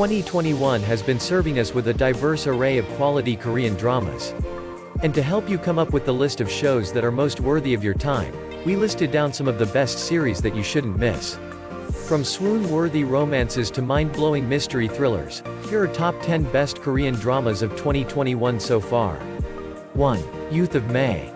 2021 has been serving us with a diverse array of quality Korean dramas. And to help you come up with the list of shows that are most worthy of your time, we listed down some of the best series that you shouldn't miss. From swoon-worthy romances to mind-blowing mystery thrillers, here are top 10 best Korean dramas of 2021 so far. 1. Youth of May.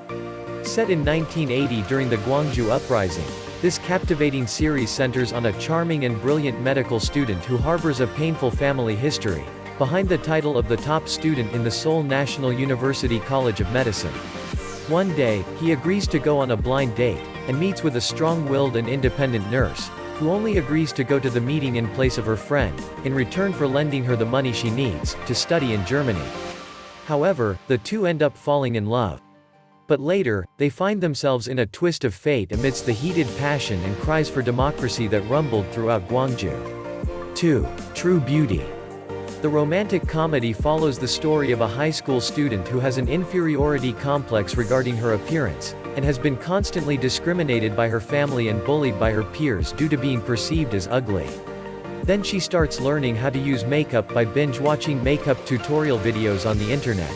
Set in 1980 during the Gwangju Uprising, this captivating series centers on a charming and brilliant medical student who harbors a painful family history, behind the title of the top student in the Seoul National University College of Medicine. One day, he agrees to go on a blind date, and meets with a strong-willed and independent nurse, who only agrees to go to the meeting in place of her friend, in return for lending her the money she needs, to study in Germany. However, the two end up falling in love. But later, they find themselves in a twist of fate amidst the heated passion and cries for democracy that rumbled throughout Gwangju. 2. True Beauty. The romantic comedy follows the story of a high school student who has an inferiority complex regarding her appearance, and has been constantly discriminated by her family and bullied by her peers due to being perceived as ugly. Then she starts learning how to use makeup by binge-watching makeup tutorial videos on the internet.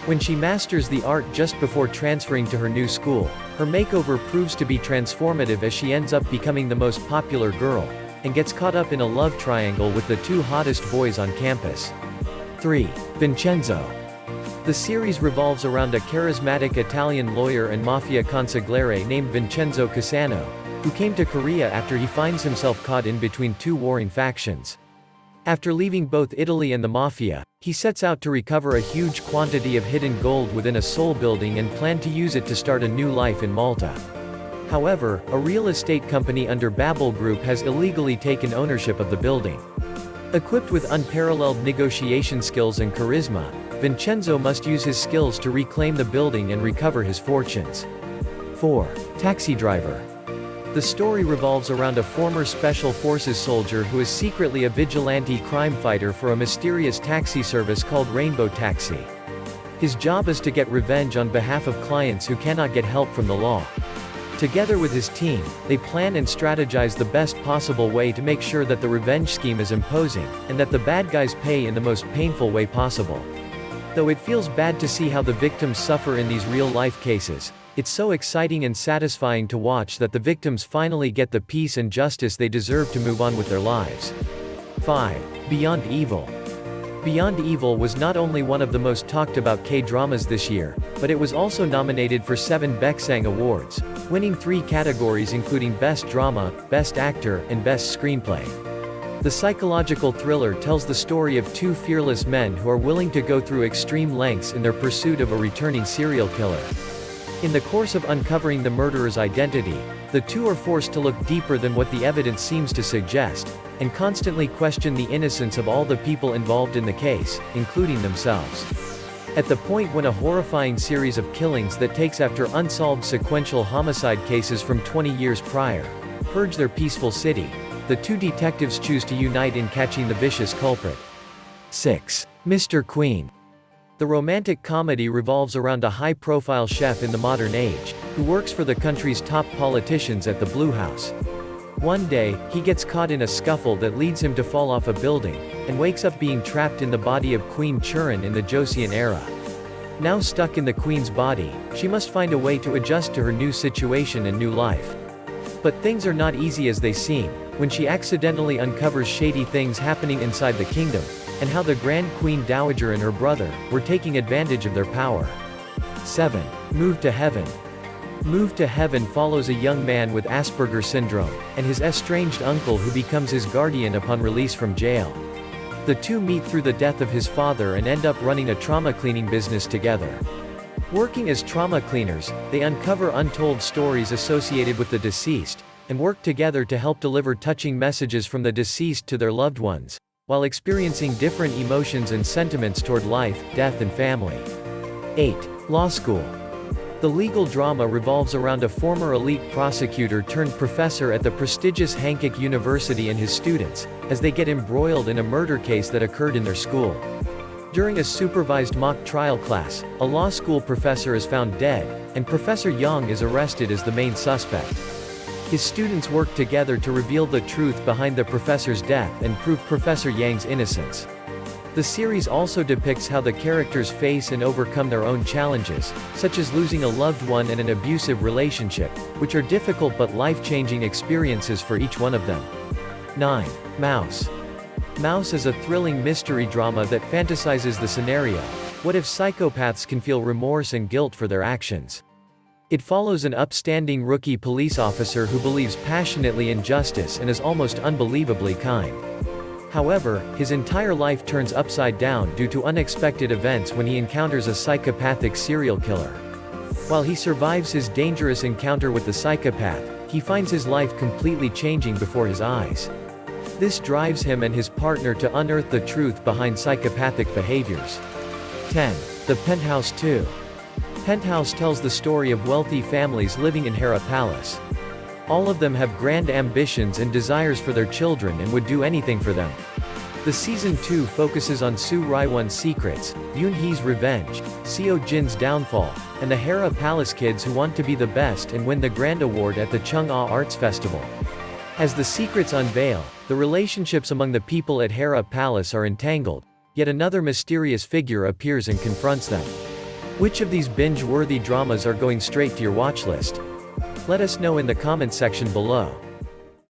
When she masters the art just before transferring to her new school, her makeover proves to be transformative as she ends up becoming the most popular girl, and gets caught up in a love triangle with the two hottest boys on campus. 3. Vincenzo. The series revolves around a charismatic Italian lawyer and mafia consigliere named Vincenzo Cassano, who came to Korea after he finds himself caught in between two warring factions. After leaving both Italy and the mafia, he sets out to recover a huge quantity of hidden gold within a Seoul building and plan to use it to start a new life in Malta. However, a real estate company under Babel Group has illegally taken ownership of the building. Equipped with unparalleled negotiation skills and charisma, Vincenzo must use his skills to reclaim the building and recover his fortunes. 4. Taxi Driver. The story revolves around a former Special Forces soldier who is secretly a vigilante crime fighter for a mysterious taxi service called Rainbow Taxi. His job is to get revenge on behalf of clients who cannot get help from the law. Together with his team, they plan and strategize the best possible way to make sure that the revenge scheme is imposing, and that the bad guys pay in the most painful way possible. Though it feels bad to see how the victims suffer in these real-life cases, it's so exciting and satisfying to watch that the victims finally get the peace and justice they deserve to move on with their lives. 5. Beyond Evil. Beyond Evil was not only one of the most talked about K-dramas this year, but it was also nominated for 7 Baeksang Awards, winning 3 categories including Best Drama, Best Actor, and Best Screenplay. The psychological thriller tells the story of 2 fearless men who are willing to go through extreme lengths in their pursuit of a returning serial killer. In the course of uncovering the murderer's identity, the two are forced to look deeper than what the evidence seems to suggest, and constantly question the innocence of all the people involved in the case, including themselves. At the point when a horrifying series of killings that takes after unsolved sequential homicide cases from 20 years prior purge their peaceful city, the two detectives choose to unite in catching the vicious culprit. 6. Mr. Queen. The romantic comedy revolves around a high-profile chef in the modern age, who works for the country's top politicians at the Blue House. One day, he gets caught in a scuffle that leads him to fall off a building, and wakes up being trapped in the body of Queen Churin in the Joseon era. Now stuck in the Queen's body, she must find a way to adjust to her new situation and new life. But things are not easy as they seem, when she accidentally uncovers shady things happening inside the kingdom, and how the Grand Queen Dowager and her brother were taking advantage of their power. 7. Move to Heaven. Move to Heaven follows a young man with Asperger's syndrome, and his estranged uncle who becomes his guardian upon release from jail. The two meet through the death of his father and end up running a trauma cleaning business together. Working as trauma cleaners, they uncover untold stories associated with the deceased, and work together to help deliver touching messages from the deceased to their loved ones, while experiencing different emotions and sentiments toward life, death and family. 8. Law School. The legal drama revolves around a former elite prosecutor turned professor at the prestigious Hankook University and his students, as they get embroiled in a murder case that occurred in their school. During a supervised mock trial class, a law school professor is found dead, and Professor Young is arrested as the main suspect. His students work together to reveal the truth behind the professor's death and prove Professor Yang's innocence. The series also depicts how the characters face and overcome their own challenges, such as losing a loved one and an abusive relationship, which are difficult but life-changing experiences for each one of them. 9. Mouse. Mouse is a thrilling mystery drama that fantasizes the scenario: what if psychopaths can feel remorse and guilt for their actions? It follows an upstanding rookie police officer who believes passionately in justice and is almost unbelievably kind. However, his entire life turns upside down due to unexpected events when he encounters a psychopathic serial killer. While he survives his dangerous encounter with the psychopath, he finds his life completely changing before his eyes. This drives him and his partner to unearth the truth behind psychopathic behaviors. 10. The Penthouse 2. Penthouse tells the story of wealthy families living in Hera Palace. All of them have grand ambitions and desires for their children and would do anything for them. The Season 2 focuses on Su Raiwon's secrets, Yoon-hee's revenge, Seo Jin's downfall, and the Hera Palace kids who want to be the best and win the Grand Award at the Chung-Ah Arts Festival. As the secrets unveil, the relationships among the people at Hera Palace are entangled, yet another mysterious figure appears and confronts them. Which of these binge-worthy dramas are going straight to your watch list? Let us know in the comments section below.